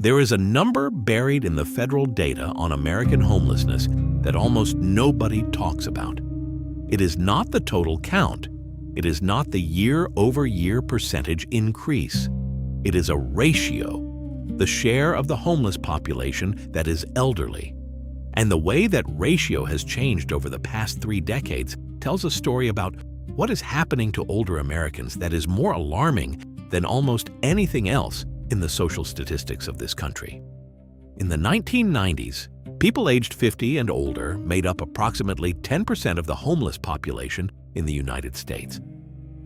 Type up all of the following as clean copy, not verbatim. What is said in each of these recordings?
There is a number buried in the federal data on American homelessness that almost nobody talks about. It is not the total count. It is not the year-over-year percentage increase. It is a ratio, the share of the homeless population that is elderly. And the way that ratio has changed over the past 3 decades tells a story about what is happening to older Americans that is more alarming than almost anything else in the social statistics of this country. In the 1990s, people aged 50 and older made up approximately 10% of the homeless population in the United States.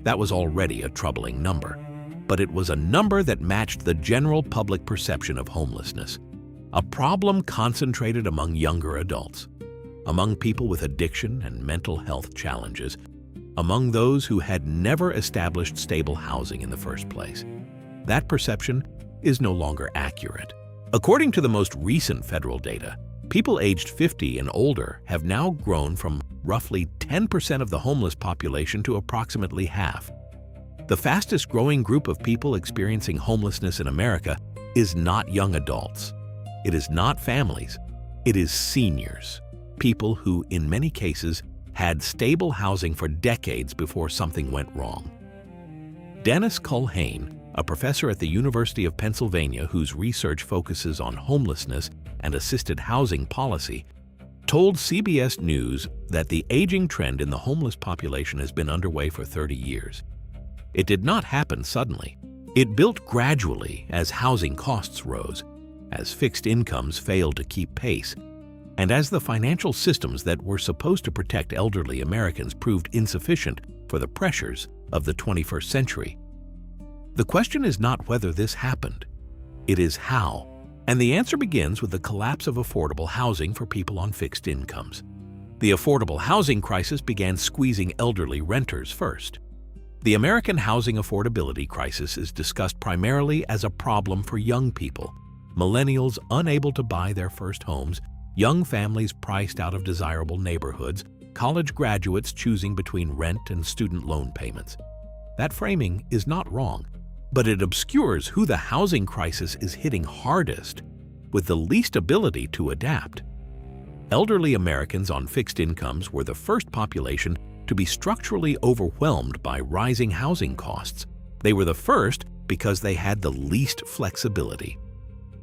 That was already a troubling number, but it was a number that matched the general public perception of homelessness, a problem concentrated among younger adults, among people with addiction and mental health challenges, among those who had never established stable housing in the first place. That perception is no longer accurate. According to the most recent federal data, people aged 50 and older have now grown from roughly 10% of the homeless population to approximately half. The fastest growing group of people experiencing homelessness in America is not young adults. It is not families. It is seniors, people who, in many cases, had stable housing for decades before something went wrong. Dennis Culhane, a professor at the University of Pennsylvania whose research focuses on homelessness and assisted housing policy, told CBS News that the aging trend in the homeless population has been underway for 30 years. It did not happen suddenly. It built gradually as housing costs rose, as fixed incomes failed to keep pace, and as the financial systems that were supposed to protect elderly Americans proved insufficient for the pressures of the 21st century. The question is not whether this happened, it is how. And the answer begins with the collapse of affordable housing for people on fixed incomes. The affordable housing crisis began squeezing elderly renters first. The American housing affordability crisis is discussed primarily as a problem for young people, millennials unable to buy their first homes, young families priced out of desirable neighborhoods, college graduates choosing between rent and student loan payments. That framing is not wrong, but it obscures who the housing crisis is hitting hardest, with the least ability to adapt. Elderly Americans on fixed incomes were the first population to be structurally overwhelmed by rising housing costs. They were the first because they had the least flexibility.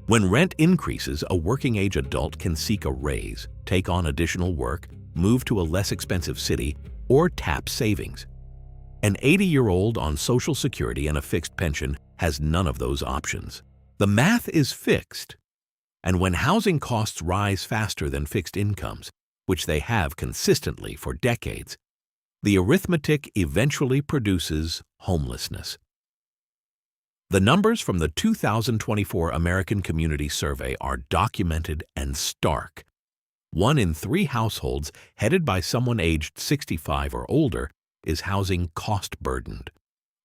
When rent increases, a working-age adult can seek a raise, take on additional work, move to a less expensive city, or tap savings. An 80-year-old on Social Security and a fixed pension has none of those options. The math is fixed. And when housing costs rise faster than fixed incomes, which they have consistently for decades, the arithmetic eventually produces homelessness. The numbers from the 2024 American Community Survey are documented and stark. 1 in 3 households headed by someone aged 65 or older is housing cost-burdened,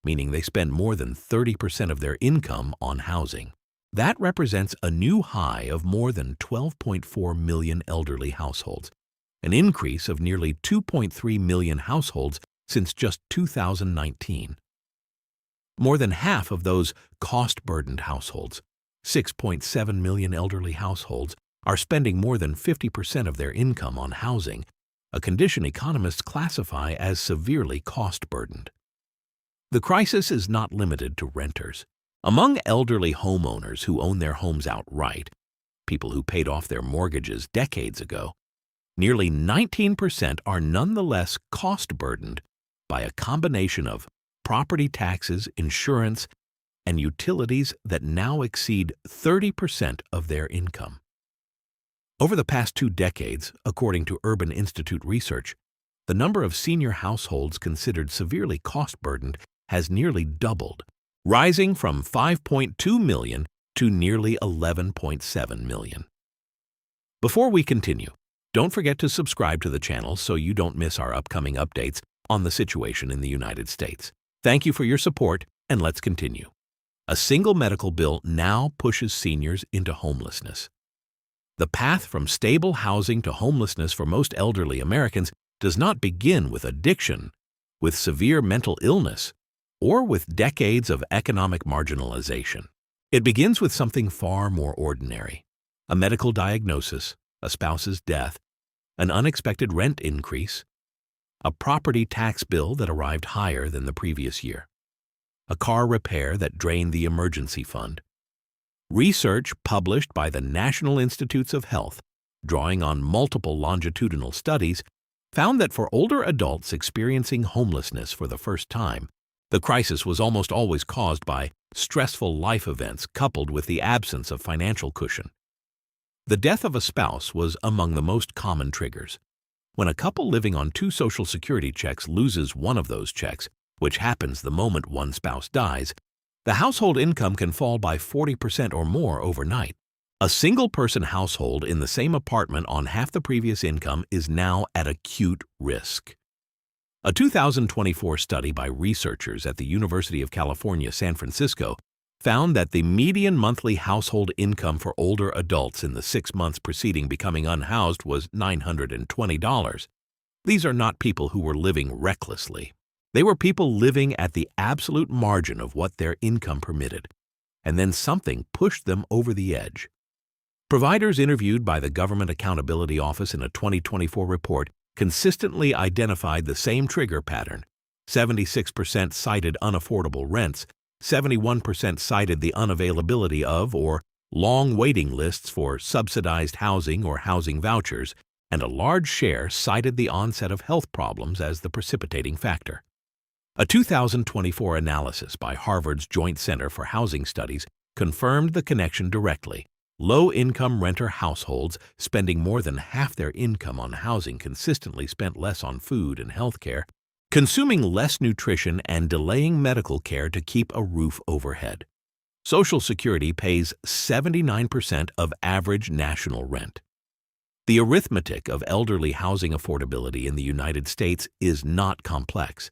meaning they spend more than 30% of their income on housing. That represents a new high of more than 12.4 million elderly households, an increase of nearly 2.3 million households since just 2019. More than half of those cost-burdened households, 6.7 million elderly households, are spending more than 50% of their income on housing, a condition economists classify as severely cost-burdened. The crisis is not limited to renters. Among elderly homeowners who own their homes outright, people who paid off their mortgages decades ago, nearly 19% are nonetheless cost-burdened by a combination of property taxes, insurance, and utilities that now exceed 30% of their income. Over the past 2 decades, according to Urban Institute research, the number of senior households considered severely cost-burdened has nearly doubled, rising from 5.2 million to nearly 11.7 million. Before we continue, don't forget to subscribe to the channel so you don't miss our upcoming updates on the situation in the United States. Thank you for your support, and let's continue. A single medical bill now pushes seniors into homelessness. The path from stable housing to homelessness for most elderly Americans does not begin with addiction, with severe mental illness, or with decades of economic marginalization. It begins with something far more ordinary: a medical diagnosis, a spouse's death, an unexpected rent increase, a property tax bill that arrived higher than the previous year, a car repair that drained the emergency fund. Research published by the National Institutes of Health, drawing on multiple longitudinal studies, found that for older adults experiencing homelessness for the first time, the crisis was almost always caused by stressful life events coupled with the absence of financial cushion. The death of a spouse was among the most common triggers. When a couple living on 2 Social Security checks loses one of those checks, which happens the moment one spouse dies, the household income can fall by 40% or more overnight. A single-person household in the same apartment on half the previous income is now at acute risk. A 2024 study by researchers at the University of California, San Francisco, found that the median monthly household income for older adults in the 6 months preceding becoming unhoused was $920. These are not people who were living recklessly. They were people living at the absolute margin of what their income permitted, and then something pushed them over the edge. Providers interviewed by the Government Accountability Office in a 2024 report consistently identified the same trigger pattern. 76% cited unaffordable rents, 71% cited the unavailability of or long waiting lists for subsidized housing or housing vouchers, and a large share cited the onset of health problems as the precipitating factor. A 2024 analysis by Harvard's Joint Center for Housing Studies confirmed the connection directly. Low-income renter households spending more than half their income on housing consistently spent less on food and health care, consuming less nutrition and delaying medical care to keep a roof overhead. Social Security pays 79% of average national rent. The arithmetic of elderly housing affordability in the United States is not complex.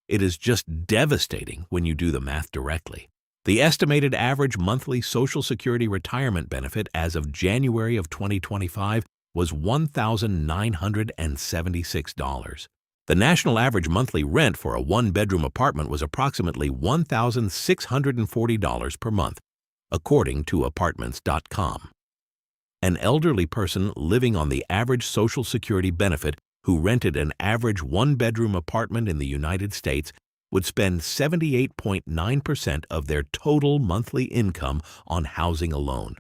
It is just devastating when you do the math directly. The estimated average monthly Social Security retirement benefit as of January of 2025 was $1,976. The national average monthly rent for a 1-bedroom apartment was approximately $1,640 per month, according to Apartments.com. An elderly person living on the average Social Security benefit who rented an average 1-bedroom apartment in the United States would spend 78.9% of their total monthly income on housing alone,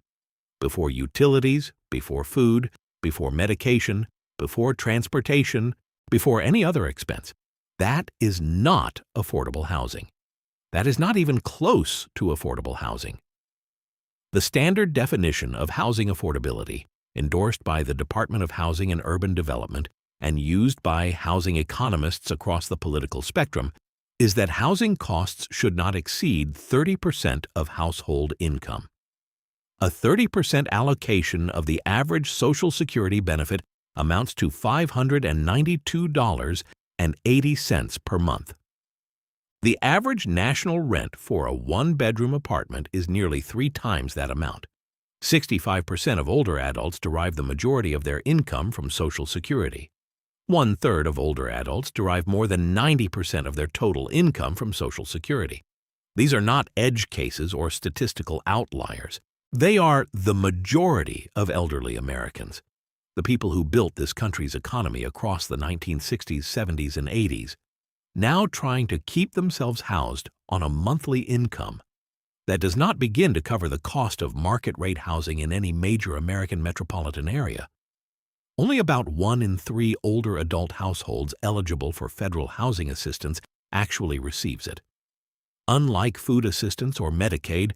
before utilities, before food, before medication, before transportation, before any other expense. That is not affordable housing. That is not even close to affordable housing. The standard definition of housing affordability, endorsed by the Department of Housing and Urban Development and used by housing economists across the political spectrum, is that housing costs should not exceed 30% of household income. A 30% allocation of the average Social Security benefit amounts to $592.80 per month. The average national rent for a 1-bedroom apartment is nearly 3 times that amount. 65% of older adults derive the majority of their income from Social Security. 1/3 of older adults derive more than 90% of their total income from Social Security. These are not edge cases or statistical outliers. They are the majority of elderly Americans, the people who built this country's economy across the 1960s, 70s, and 80s, now trying to keep themselves housed on a monthly income that does not begin to cover the cost of market-rate housing in any major American metropolitan area. Only about 1 in 3 older adult households eligible for federal housing assistance actually receives it. Unlike food assistance or Medicaid,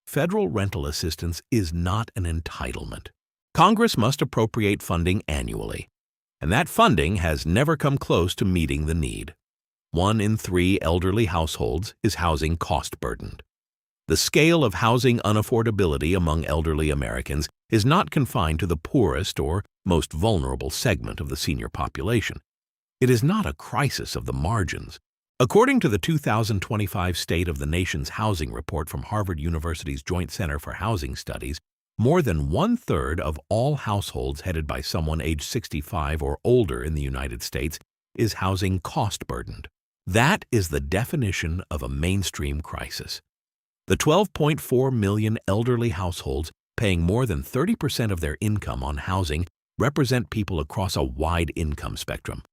federal rental assistance is not an entitlement. Congress must appropriate funding annually, and that funding has never come close to meeting the need. 1 in 3 elderly households is housing cost-burdened. The scale of housing unaffordability among elderly Americans is not confined to the poorest or most vulnerable segment of the senior population. It is not a crisis of the margins. According to the 2025 State of the Nation's Housing Report from Harvard University's Joint Center for Housing Studies, more than 1/3 of all households headed by someone age 65 or older in the United States is housing cost-burdened. That is the definition of a mainstream crisis. The 12.4 million elderly households paying more than 30% of their income on housing represent people across a wide income spectrum.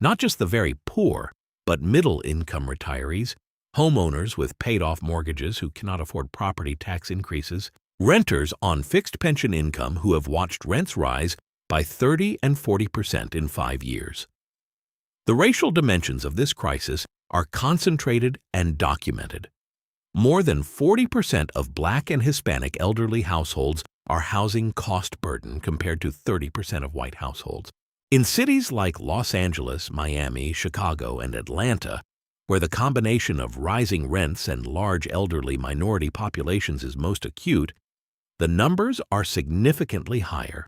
Not just the very poor, but middle-income retirees, homeowners with paid-off mortgages who cannot afford property tax increases, renters on fixed pension income who have watched rents rise by 30 and 40% in 5 years. The racial dimensions of this crisis are concentrated and documented. More than 40% of Black and Hispanic elderly households are housing cost burden compared to 30% of white households. In cities like Los Angeles, Miami, Chicago, and Atlanta, where the combination of rising rents and large elderly minority populations is most acute, the numbers are significantly higher.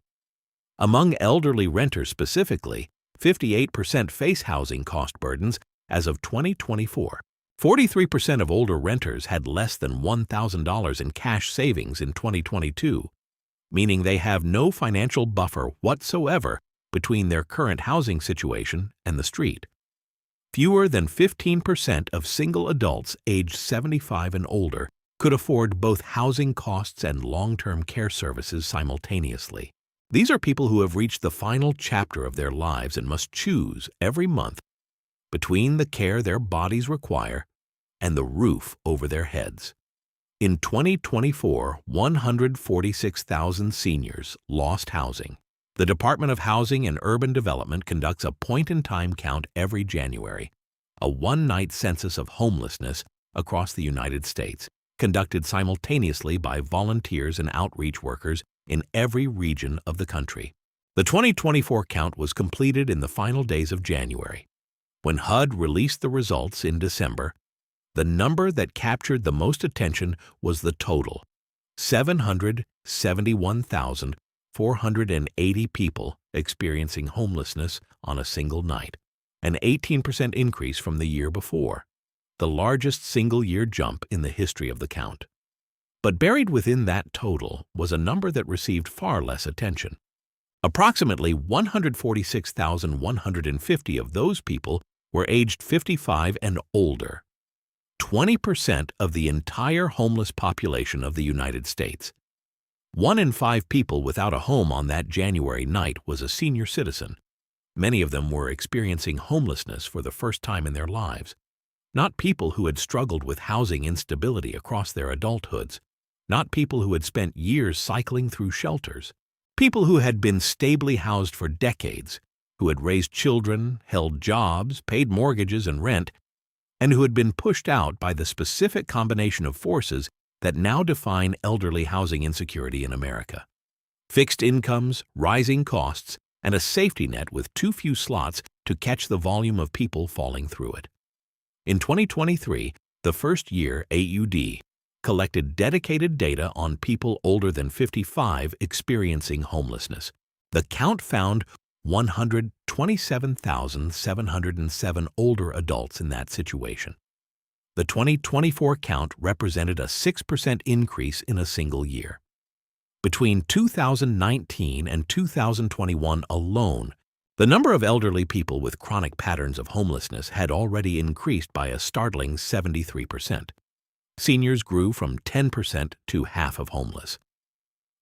Among elderly renters specifically, 58% face housing cost burdens as of 2024. 43% of older renters had less than $1,000 in cash savings in 2022, meaning they have no financial buffer whatsoever between their current housing situation and the street. Fewer than 15% of single adults aged 75 and older could afford both housing costs and long-term care services simultaneously. These are people who have reached the final chapter of their lives and must choose every month between the care their bodies require and the roof over their heads. In 2024, 146,000 seniors lost housing. The Department of Housing and Urban Development conducts a point-in-time count every January, a one-night census of homelessness across the United States, conducted simultaneously by volunteers and outreach workers in every region of the country. The 2024 count was completed in the final days of January. When HUD released the results in December, the number that captured the most attention was the total: 771,480 people experiencing homelessness on a single night, an 18% increase from the year before, the largest single-year jump in the history of the count. But buried within that total was a number that received far less attention. Approximately 146,150 of those people were aged 55 and older, 20% of the entire homeless population of the United States. 1 in 5 people without a home on that January night was a senior citizen. Many of them were experiencing homelessness for the first time in their lives. Not people who had struggled with housing instability across their adulthoods. Not people who had spent years cycling through shelters. People who had been stably housed for decades, who had raised children, held jobs, paid mortgages and rent, and who had been pushed out by the specific combination of forces that now define elderly housing insecurity in America. Fixed incomes, rising costs, and a safety net with too few slots to catch the volume of people falling through it. In 2023, the first year AUD collected dedicated data on people older than 55 experiencing homelessness. The count found 127,707 older adults in that situation. The 2024 count represented a 6% increase in a single year. Between 2019 and 2021 alone, the number of elderly people with chronic patterns of homelessness had already increased by a startling 73%. Seniors grew from 10% to half of homeless.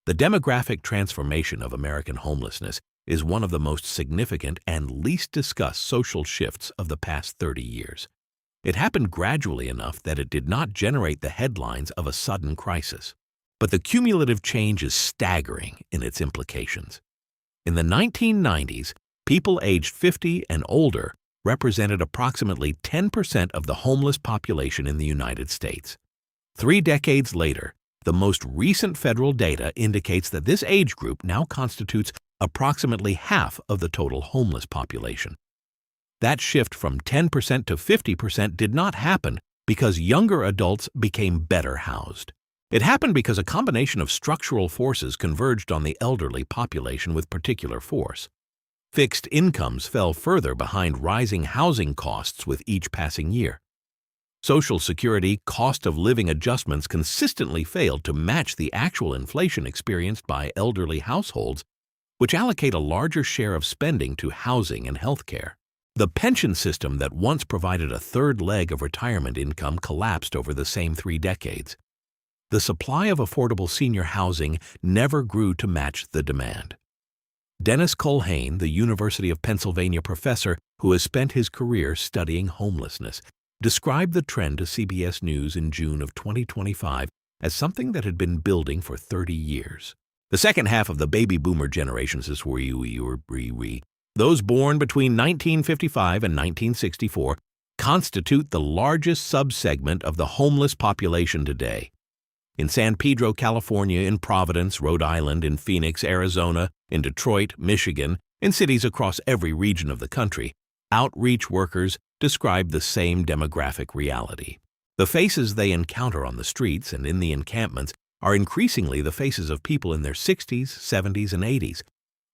The demographic transformation of American homelessness is one of the most significant and least discussed social shifts of the past 30 years. It happened gradually enough that it did not generate the headlines of a sudden crisis. But the cumulative change is staggering in its implications. In the 1990s, people aged 50 and older represented approximately 10% of the homeless population in the United States. 3 decades later, the most recent federal data indicates that this age group now constitutes approximately half of the total homeless population. That shift from 10% to 50% did not happen because younger adults became better housed. It happened because a combination of structural forces converged on the elderly population with particular force. Fixed incomes fell further behind rising housing costs with each passing year. Social Security cost of living adjustments consistently failed to match the actual inflation experienced by elderly households, which allocate a larger share of spending to housing and health care. The pension system that once provided a third leg of retirement income collapsed over the same 3 decades. the supply of affordable senior housing never grew to match the demand. Dennis Culhane, the University of Pennsylvania professor who has spent his career studying homelessness, described the trend to CBS News in June of 2025 as something that had been building for 30 years. The second half of the baby boomer generations is those born between 1955 and 1964 constitute the largest subsegment of the homeless population today. In San Pedro, California, in Providence, Rhode Island, in Phoenix, Arizona, in Detroit, Michigan, in cities across every region of the country, outreach workers describe the same demographic reality. The faces they encounter on the streets and in the encampments are increasingly the faces of people in their 60s, 70s, and 80s,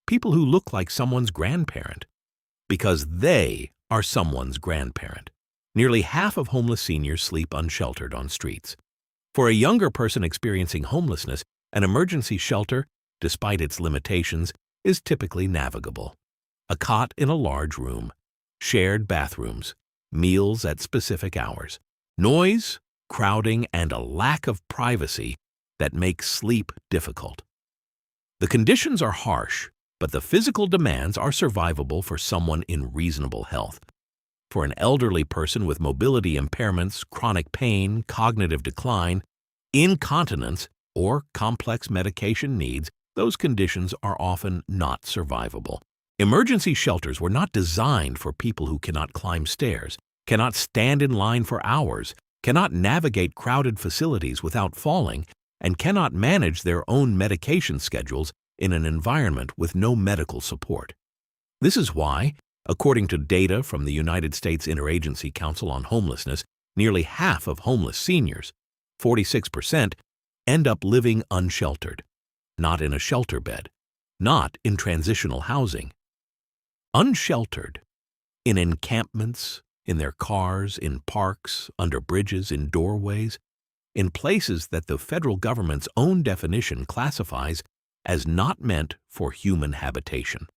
people who look like someone's grandparent, because they are someone's grandparent. Nearly half of homeless seniors sleep unsheltered on streets. For a younger person experiencing homelessness, an emergency shelter, despite its limitations, is typically navigable. A cot in a large room, shared bathrooms, meals at specific hours, noise, crowding, and a lack of privacy that makes sleep difficult. The conditions are harsh, but the physical demands are survivable for someone in reasonable health. For an elderly person with mobility impairments, chronic pain, cognitive decline, incontinence, or complex medication needs, those conditions are often not survivable. Emergency shelters were not designed for people who cannot climb stairs, cannot stand in line for hours, cannot navigate crowded facilities without falling, and cannot manage their own medication schedules in an environment with no medical support. This is why, according to data from the United States Interagency Council on Homelessness, nearly half of homeless seniors, 46%, end up living unsheltered, not in a shelter bed, not in transitional housing. Unsheltered, in encampments, in their cars, in parks, under bridges, in doorways, in places that the federal government's own definition classifies as not meant for human habitation.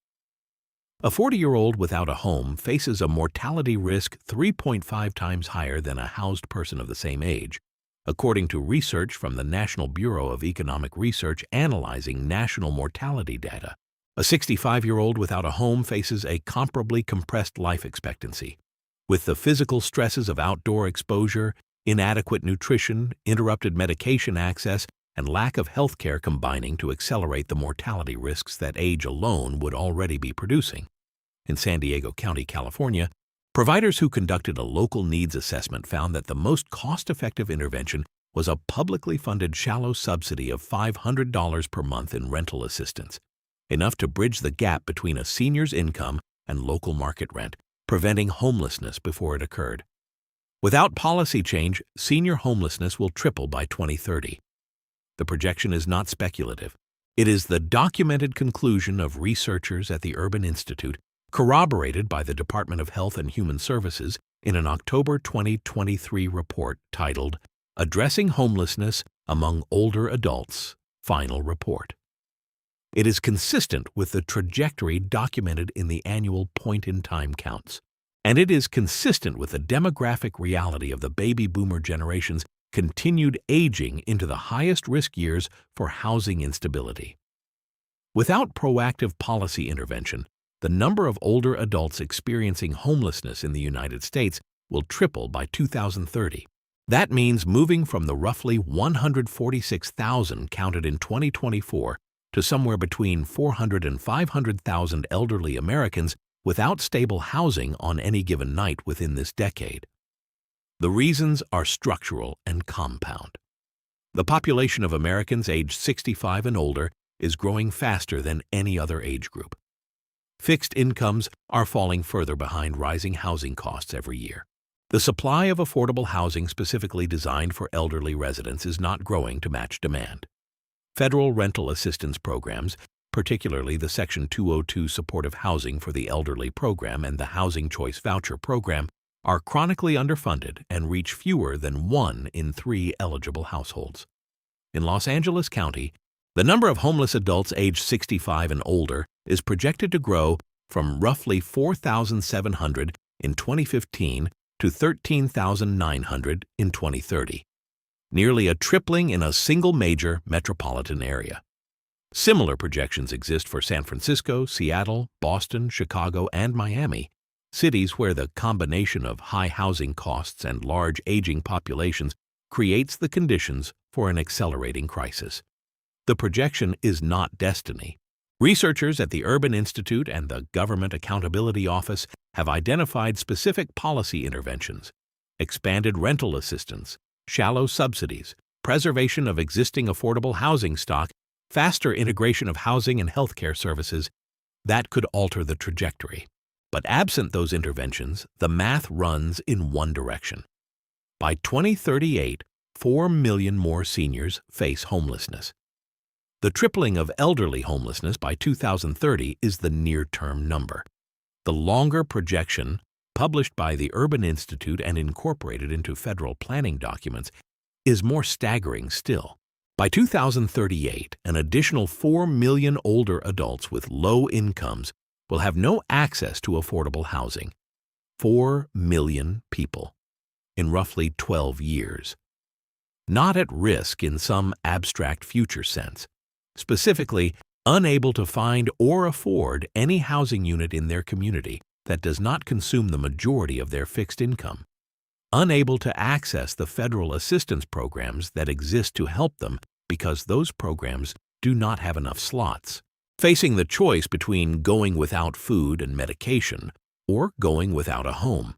A 40-year-old without a home faces a mortality risk 3.5 times higher than a housed person of the same age, according to research from the National Bureau of Economic Research analyzing national mortality data. A 65-year-old without a home faces a comparably compressed life expectancy, with the physical stresses of outdoor exposure, inadequate nutrition, interrupted medication access, and lack of health care combining to accelerate the mortality risks that age alone would already be producing. In San Diego County, California, providers who conducted a local needs assessment found that the most cost-effective intervention was a publicly funded shallow subsidy of $500 per month in rental assistance, enough to bridge the gap between a senior's income and local market rent, preventing homelessness before it occurred. Without policy change, senior homelessness will triple by 2030. The projection is not speculative. It is the documented conclusion of researchers at the Urban Institute, corroborated by the Department of Health and Human Services in an October 2023 report titled Addressing Homelessness Among Older Adults, Final Report. It is consistent with the trajectory documented in the annual point-in-time counts, and it is consistent with the demographic reality of the baby boomer generation's continued aging into the highest risk years for housing instability. Without proactive policy intervention, the number of older adults experiencing homelessness in the United States will triple by 2030. That means moving from the roughly 146,000 counted in 2024 to somewhere between 400 and 500,000 elderly Americans without stable housing on any given night within this decade. The reasons are structural and compound. The population of Americans aged 65 and older is growing faster than any other age group. Fixed incomes are falling further behind rising housing costs every year. The supply of affordable housing specifically designed for elderly residents is not growing to match demand. Federal rental assistance programs, particularly the Section 202 Supportive Housing for the Elderly program and the Housing Choice Voucher program, are chronically underfunded and reach fewer than 1 in 3 eligible households. In Los Angeles County, the number of homeless adults aged 65 and older is projected to grow from roughly 4,700 in 2015 to 13,900 in 2030. nearly a tripling in a single major metropolitan area. Similar projections exist for San Francisco, Seattle, Boston, Chicago, and Miami, cities where the combination of high housing costs and large aging populations creates the conditions for an accelerating crisis. The projection is not destiny. Researchers at the Urban Institute and the Government Accountability Office have identified specific policy interventions: expanded rental assistance, shallow subsidies, preservation of existing affordable housing stock, faster integration of housing and healthcare services that could alter the trajectory. But absent those interventions, the math runs in one direction. By 2038, 4 million more seniors face homelessness. The tripling of elderly homelessness by 2030 is the near-term number. The longer projection, published by the Urban Institute and incorporated into federal planning documents, is more staggering still. By 2038, an additional 4 million older adults with low incomes will have no access to affordable housing. 4 million people in roughly 12 years. Not at risk in some abstract future sense. Specifically, unable to find or afford any housing unit in their community that does not consume the majority of their fixed income. Unable to access the federal assistance programs that exist to help them because those programs do not have enough slots. Facing the choice between going without food and medication or going without a home.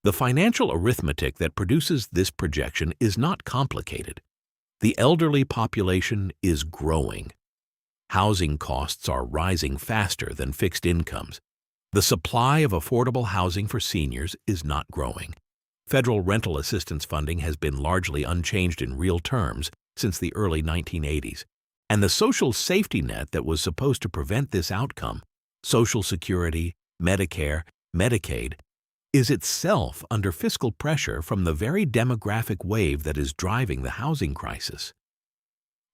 The financial arithmetic that produces this projection is not complicated. The elderly population is growing. Housing costs are rising faster than fixed incomes. The supply of affordable housing for seniors is not growing. Federal rental assistance funding has been largely unchanged in real terms since the early 1980s, and the social safety net that was supposed to prevent this outcome, Social Security, Medicare, Medicaid, is itself under fiscal pressure from the very demographic wave that is driving the housing crisis.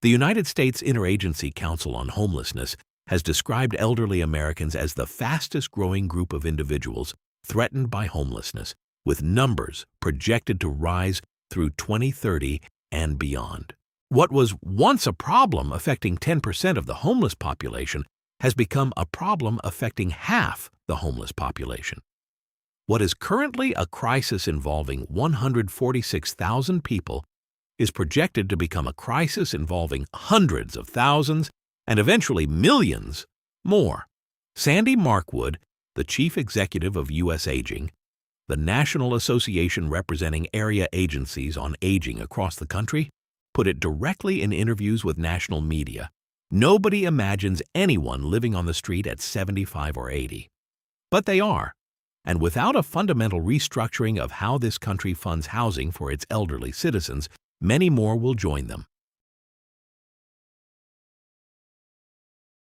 The United States Interagency Council on Homelessness has described elderly Americans as the fastest growing group of individuals threatened by homelessness, with numbers projected to rise through 2030 and beyond. What was once a problem affecting 10% of the homeless population has become a problem affecting half the homeless population. What is currently a crisis involving 146,000 people is projected to become a crisis involving hundreds of thousands and eventually millions more. Sandy Markwood, the chief executive of U.S. Aging, the national association representing area agencies on aging across the country, put it directly in interviews with national media. Nobody imagines anyone living on the street at 75 or 80. But they are. And without a fundamental restructuring of how this country funds housing for its elderly citizens, many more will join them.